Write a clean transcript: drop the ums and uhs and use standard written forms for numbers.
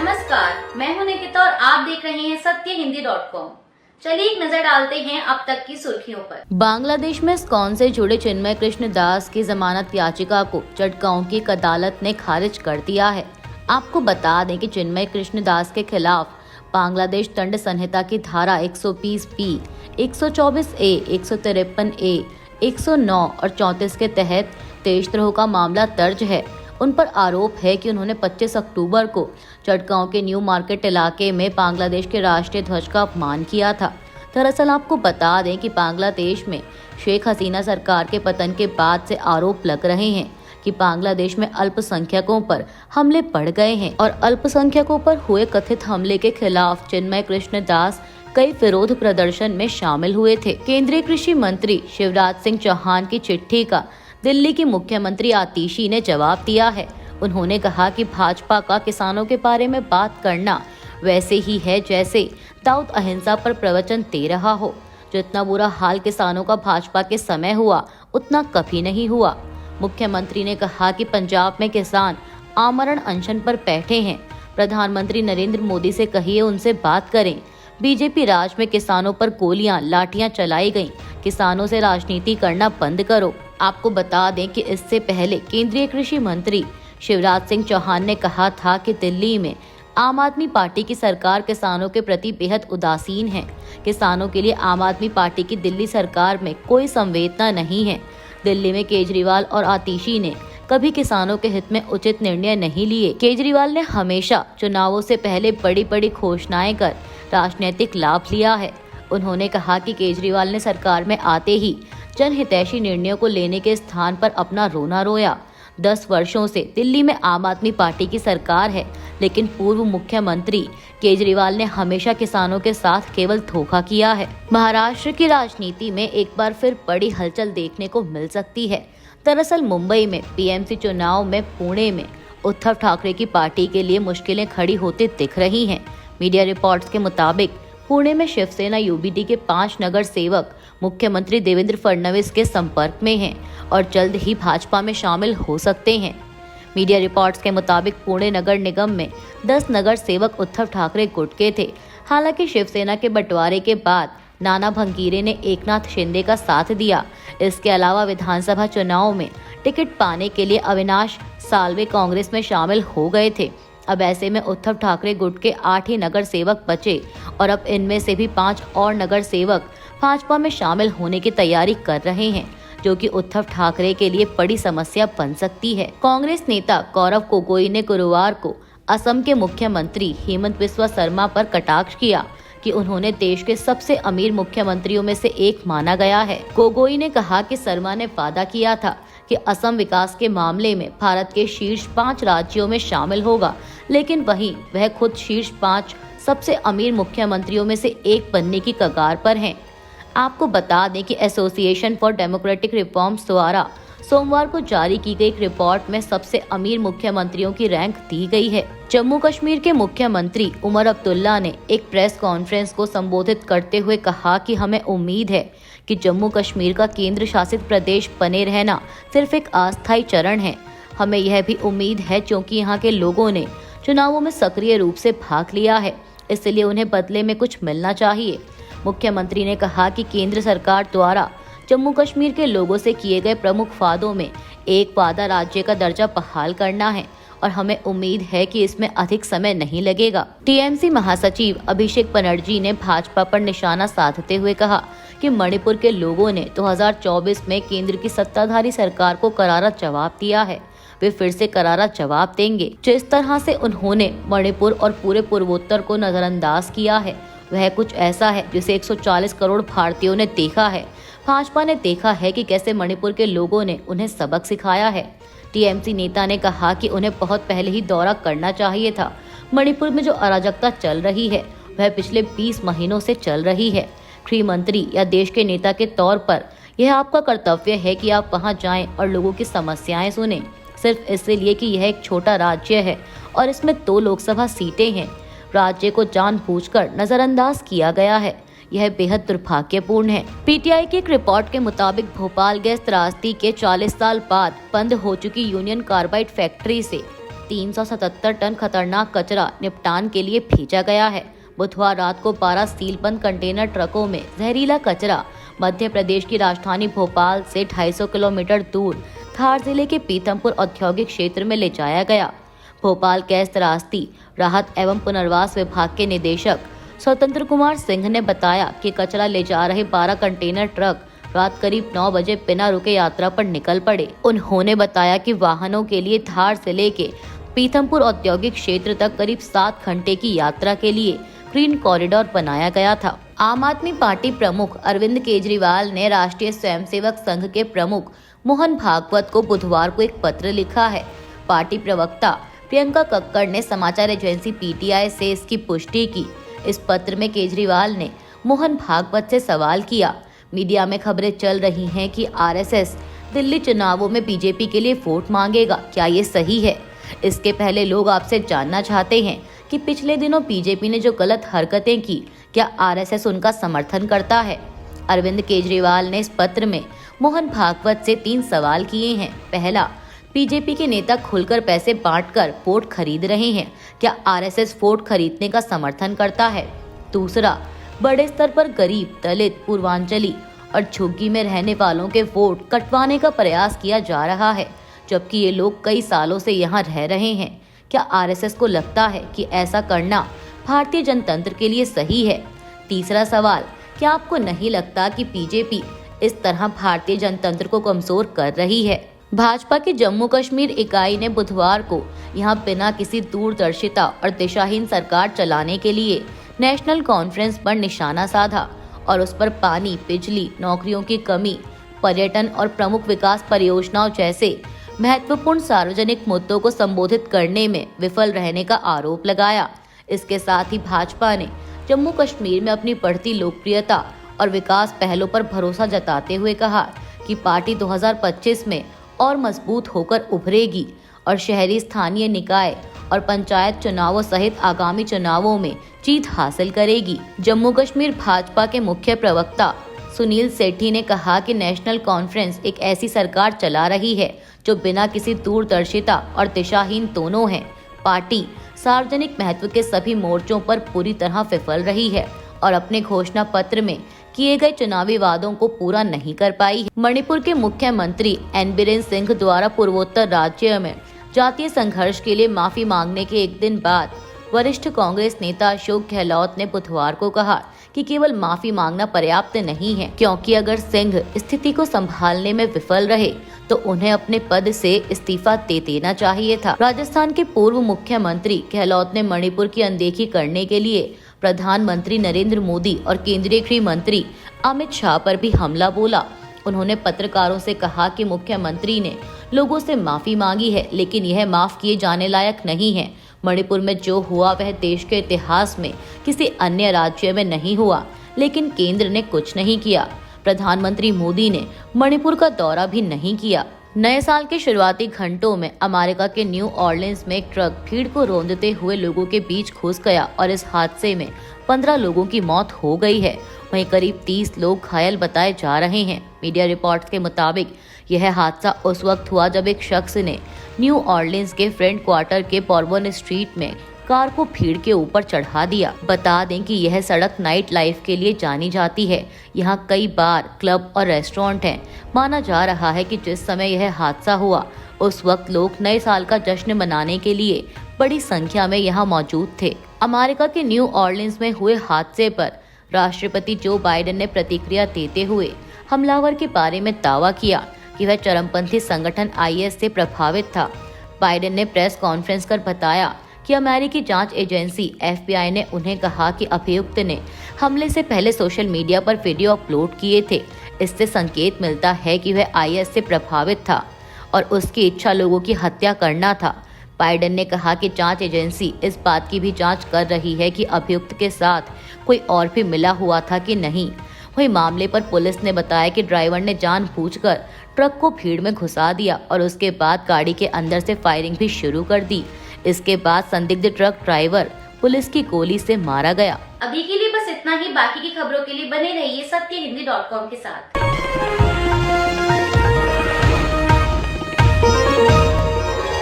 नमस्कार, मैं हूं निकिता और आप देख रहे हैं सत्यहिंदी.com। चलिए एक नजर डालते हैं अब तक की सुर्खियों पर। बांग्लादेश में इस्कॉन से जुड़े चिन्मय कृष्ण दास की जमानत याचिका को चटगांव की एक अदालत ने खारिज कर दिया है। आपको बता दें कि चिन्मय कृष्ण दास के खिलाफ बांग्लादेश दंड संहिता की धारा 120B, 124A, 153A, 109 और 34 के तहत देशद्रोह का मामला दर्ज है। उन पर आरोप है कि उन्होंने 25 अक्टूबर को चटगांव के न्यू मार्केट इलाके में बांग्लादेश के राष्ट्रीय ध्वज का अपमान किया था। दरअसल आपको बता दें कि बांग्लादेश में शेख हसीना सरकार के पतन के बाद से आरोप लग रहे हैं कि बांग्लादेश में अल्पसंख्यकों पर हमले बढ़ गए हैं और अल्पसंख्यकों पर हुए कथित हमले के खिलाफ चिन्मय कृष्ण दास कई विरोध प्रदर्शन में शामिल हुए थे। केंद्रीय कृषि मंत्री शिवराज सिंह चौहान की चिट्ठी का दिल्ली की मुख्यमंत्री आतिशी ने जवाब दिया है। उन्होंने कहा कि भाजपा का किसानों के बारे में बात करना वैसे ही है जैसे दाऊद अहिंसा पर प्रवचन दे रहा हो। जितना बुरा हाल किसानों का भाजपा के समय हुआ उतना कभी नहीं हुआ। मुख्यमंत्री ने कहा कि पंजाब में किसान आमरण अनशन पर बैठे हैं। प्रधानमंत्री नरेंद्र मोदी से कहिए उनसे बात करें। बीजेपी राज में किसानों पर गोलियां लाठियां चलाई गईं। किसानों से राजनीति करना बंद करो। आपको बता दें कि इससे पहले केंद्रीय कृषि मंत्री शिवराज सिंह चौहान ने कहा था कि दिल्ली में आम आदमी पार्टी की सरकार किसानों के प्रति बेहद उदासीन है। किसानों के लिए आम आदमी पार्टी की दिल्ली सरकार में कोई संवेदना नहीं है। दिल्ली में केजरीवाल और आतिशी ने कभी किसानों के हित में उचित निर्णय नहीं लिए। केजरीवाल ने हमेशा चुनावों से पहले बड़ी बड़ी घोषणाएं कर राजनीतिक लाभ लिया है। उन्होंने कहा कि केजरीवाल ने सरकार में आते ही जनहितैषी निर्णयों को लेने के स्थान पर अपना रोना रोया। 10 वर्षों से दिल्ली में आम आदमी पार्टी की सरकार है, लेकिन पूर्व मुख्यमंत्री केजरीवाल ने हमेशा किसानों के साथ केवल धोखा किया है। महाराष्ट्र की राजनीति में एक बार फिर बड़ी हलचल देखने को मिल सकती है। दरअसल मुंबई में पीएमसी चुनाव में पुणे में उद्धव ठाकरे की पार्टी के लिए मुश्किलें खड़ी होती दिख रही हैं। मीडिया रिपोर्ट्स के मुताबिक पुणे में शिवसेना यूबीडी के 5 नगर सेवक मुख्यमंत्री देवेंद्र फडणवीस के संपर्क में हैं और जल्द ही भाजपा में शामिल हो सकते हैं। मीडिया रिपोर्ट्स के मुताबिक पुणे नगर निगम में 10 नगर सेवक उद्धव ठाकरे गुट के थे। हालांकि शिवसेना के बंटवारे के बाद नाना भंगीरे ने एकनाथ शिंदे का साथ दिया। इसके अलावा विधानसभा चुनाव में टिकट पाने के लिए अविनाश साल्वे कांग्रेस में शामिल हो गए थे। अब ऐसे में उद्धव ठाकरे गुट के 8 ही नगर सेवक बचे और अब इनमें से भी 5 और नगर सेवक भाजपा में शामिल होने की तैयारी कर रहे हैं, जो कि उद्धव ठाकरे के लिए बड़ी समस्या बन सकती है। कांग्रेस नेता गौरव गोगोई ने गुरुवार को असम के मुख्यमंत्री हेमंत बिस्वा शर्मा पर कटाक्ष किया कि उन्होंने देश के सबसे अमीर मुख्यमंत्रियों में से एक माना गया है। गोगोई ने कहा कि शर्मा ने वादा किया था कि असम विकास के मामले में भारत के शीर्ष 5 राज्यों में शामिल होगा, लेकिन वहीं वह खुद शीर्ष 5 सबसे अमीर मुख्यमंत्रियों में से एक बनने की कगार पर हैं। आपको बता दें कि एसोसिएशन फॉर डेमोक्रेटिक रिफॉर्म्स द्वारा सोमवार को जारी की गई एक रिपोर्ट में सबसे अमीर मुख्यमंत्रियों की रैंक दी गई है। जम्मू कश्मीर के मुख्यमंत्री उमर अब्दुल्ला ने एक प्रेस कॉन्फ्रेंस को संबोधित करते हुए कहा कि हमें उम्मीद है कि जम्मू कश्मीर का केंद्र शासित प्रदेश बने रहना सिर्फ एक अस्थायी चरण है। हमें यह भी उम्मीद है क्योंकि यहाँ के लोगों ने चुनावों में सक्रिय रूप से भाग लिया है, इसलिए उन्हें बदले में कुछ मिलना चाहिए। मुख्यमंत्री ने कहा कि केंद्र सरकार द्वारा जम्मू कश्मीर के लोगों से किए गए प्रमुख वादों में एक वादा राज्य का दर्जा बहाल करना है और हमें उम्मीद है कि इसमें अधिक समय नहीं लगेगा। टीएमसी महासचिव अभिषेक बनर्जी ने भाजपा पर निशाना साधते हुए कहा कि मणिपुर के लोगों ने 2024 में केंद्र की सत्ताधारी सरकार को करारा जवाब दिया है। वे फिर से करारा जवाब देंगे। जिस तरह से उन्होंने मणिपुर और पूरे पूर्वोत्तर को नजरअंदाज किया है, वह कुछ ऐसा है जिसे 140 करोड़ भारतीयों ने देखा है। भाजपा ने देखा है कि कैसे मणिपुर के लोगों ने उन्हें सबक सिखाया है। टीएमसी नेता ने कहा कि उन्हें बहुत पहले ही दौरा करना चाहिए था। मणिपुर में जो अराजकता चल रही है वह पिछले 20 महीनों से चल रही है। गृह मंत्री या देश के नेता के तौर पर यह आपका कर्तव्य है कि आप वहां जाएं और लोगों की समस्याएं सुनें, सिर्फ इसलिए कि यह एक छोटा राज्य है और इसमें 2 लोकसभा सीटें हैं। राज्य को जानबूझकर नजरअंदाज किया गया है। यह बेहद दुर्भाग्यपूर्ण है। पीटीआई की एक रिपोर्ट के मुताबिक भोपाल गैस त्रासदी के 40 साल बाद बंद हो चुकी यूनियन कार्बाइड फैक्ट्री से 377 टन खतरनाक कचरा निपटान के लिए भेजा गया है। बुधवार रात को 12 सीलबंद कंटेनर ट्रकों में जहरीला कचरा मध्य प्रदेश की राजधानी भोपाल से 250 किलोमीटर दूर धार जिले के पीथमपुर औद्योगिक क्षेत्र में ले जाया गया। भोपाल गैस त्रासदी राहत एवं पुनर्वास विभाग के निदेशक स्वतंत्र कुमार सिंह ने बताया कि कचरा ले जा रहे 12 कंटेनर ट्रक रात करीब 9 बजे बिना रुके यात्रा पर निकल पड़े। उन्होंने बताया कि वाहनों के लिए धार से लेके पीथमपुर औद्योगिक क्षेत्र तक करीब 7 घंटे की यात्रा के लिए ग्रीन कॉरिडोर बनाया गया था। आम आदमी पार्टी प्रमुख अरविंद केजरीवाल ने राष्ट्रीय स्वयंसेवक संघ के प्रमुख मोहन भागवत को बुधवार को एक पत्र लिखा है। पार्टी प्रवक्ता प्रियंका कक्कड़ ने समाचार एजेंसी पीटीआई से इसकी पुष्टि की। इस पत्र में केजरीवाल ने मोहन भागवत से सवाल किया, मीडिया में खबरें चल रही हैं कि आरएसएस दिल्ली चुनावों में बीजेपी के लिए वोट मांगेगा, क्या ये सही है? इसके पहले लोग आपसे जानना चाहते हैं कि पिछले दिनों बीजेपी ने जो गलत हरकतें की, क्या आरएसएस उनका समर्थन करता है? अरविंद केजरीवाल ने इस पत्र में मोहन भागवत से 3 सवाल किए हैं। पहला, बीजेपी के नेता खुलकर पैसे बांटकर वोट खरीद रहे हैं, क्या आरएसएस वोट खरीदने का समर्थन करता है? दूसरा, बड़े स्तर पर गरीब, दलित, पूर्वांचली और झुग्गी में रहने वालों के वोट कटवाने का प्रयास किया जा रहा है, जबकि ये लोग कई सालों से यहाँ रह रहे हैं। क्या आरएसएस को लगता है कि ऐसा करना भारतीय जनतंत्र के लिए सही है? तीसरा सवाल, क्या आपको नहीं लगता कि बीजेपी इस तरह भारतीय जनतंत्र को कमजोर कर रही है? भाजपा की जम्मू कश्मीर इकाई ने बुधवार को यहां बिना किसी दूरदर्शिता और दिशाहीन सरकार चलाने के लिए नेशनल कॉन्फ्रेंस पर निशाना साधा और उस पर पानी, बिजली, नौकरियों की कमी, पर्यटन और प्रमुख विकास परियोजनाओं जैसे महत्वपूर्ण सार्वजनिक मुद्दों को संबोधित करने में विफल रहने का आरोप लगाया। इसके साथ ही भाजपा ने जम्मू कश्मीर में अपनी बढ़ती लोकप्रियता और विकास पहलों पर भरोसा जताते हुए कहा कि पार्टी 2025 में और मजबूत होकर उभरेगी और शहरी, स्थानीय निकाय और पंचायत चुनावों सहित आगामी चुनावों में जीत हासिल करेगी। जम्मू कश्मीर भाजपा के मुख्य प्रवक्ता सुनील सेठी ने कहा कि नेशनल कॉन्फ्रेंस एक ऐसी सरकार चला रही है जो बिना किसी दूरदर्शिता और दिशाहीन दोनों है। पार्टी सार्वजनिक महत्व के सभी मोर्चों पर पूरी तरह विफल रही है और अपने घोषणा पत्र में किए गए चुनावी वादों को पूरा नहीं कर पाई है। मणिपुर के मुख्यमंत्री एन बीरेन सिंह द्वारा पूर्वोत्तर राज्य में जातीय संघर्ष के लिए माफी मांगने के एक दिन बाद वरिष्ठ कांग्रेस नेता अशोक गहलोत ने बुधवार को कहा कि केवल माफी मांगना पर्याप्त नहीं है, क्योंकि अगर सिंह स्थिति को संभालने में विफल रहे तो उन्हें अपने पद से इस्तीफा दे देना चाहिए था। राजस्थान के पूर्व मुख्यमंत्री गहलोत ने मणिपुर की अनदेखी करने के लिए प्रधानमंत्री नरेंद्र मोदी और केंद्रीय गृह मंत्री अमित शाह पर भी हमला बोला। उन्होंने पत्रकारों से कहा कि मुख्यमंत्री ने लोगों से माफी मांगी है, लेकिन यह माफ किए जाने लायक नहीं है। मणिपुर में जो हुआ वह देश के इतिहास में किसी अन्य राज्य में नहीं हुआ, लेकिन केंद्र ने कुछ नहीं किया। प्रधानमंत्री मोदी ने मणिपुर का दौरा भी नहीं किया। नए साल के शुरुआती घंटों में अमेरिका के न्यू ऑर्लिन्स में एक ट्रक भीड़ को रौंदते हुए लोगों के बीच घुस गया और इस हादसे में 15 लोगों की मौत हो गई है। वहीं करीब 30 लोग घायल बताए जा रहे हैं। मीडिया रिपोर्ट्स के मुताबिक यह हादसा उस वक्त हुआ जब एक शख्स ने न्यू ऑर्लिन्स के फ्रेंड क्वार्टर के बॉर्बन स्ट्रीट में कार को भीड़ के ऊपर चढ़ा दिया। बता दें कि यह सड़क नाइट लाइफ के लिए जानी जाती है। यहाँ कई बार, क्लब और रेस्टोरेंट हैं। माना जा रहा है कि जिस समय यह हादसा हुआ उस वक्त लोग नए साल का जश्न मनाने के लिए बड़ी संख्या में यहाँ मौजूद थे। अमेरिका के न्यू ऑर्लिन्स में हुए हादसे पर राष्ट्रपति जो बाइडेन ने प्रतिक्रिया देते हुए हमलावर के बारे में दावा किया कि वह चरमपंथी संगठन आईएस से प्रभावित था। बाइडेन ने प्रेस कॉन्फ्रेंस कर बताया कि अमेरिकी जांच एजेंसी एफबीआई ने उन्हें कहा कि अभियुक्त ने हमले से पहले सोशल मीडिया पर वीडियो अपलोड किए थे। इससे संकेत मिलता है कि वह आईएस से प्रभावित था और उसकी इच्छा लोगों की हत्या करना था। बाइडेन ने कहा कि जांच एजेंसी इस बात की भी जांच कर रही है कि अभियुक्त के साथ कोई और भी मिला हुआ था कि नहीं। वहीं मामले पर पुलिस ने बताया कि ड्राइवर ने जानबूझकर ट्रक को भीड़ में घुसा दिया और उसके बाद गाड़ी के अंदर से फायरिंग भी शुरू कर दी। इसके बाद संदिग्ध ट्रक ड्राइवर पुलिस की गोली से मारा गया। अभी के लिए बस इतना ही। बाकी की खबरों के लिए बने रहिए सत्यहिंदी.com के साथ।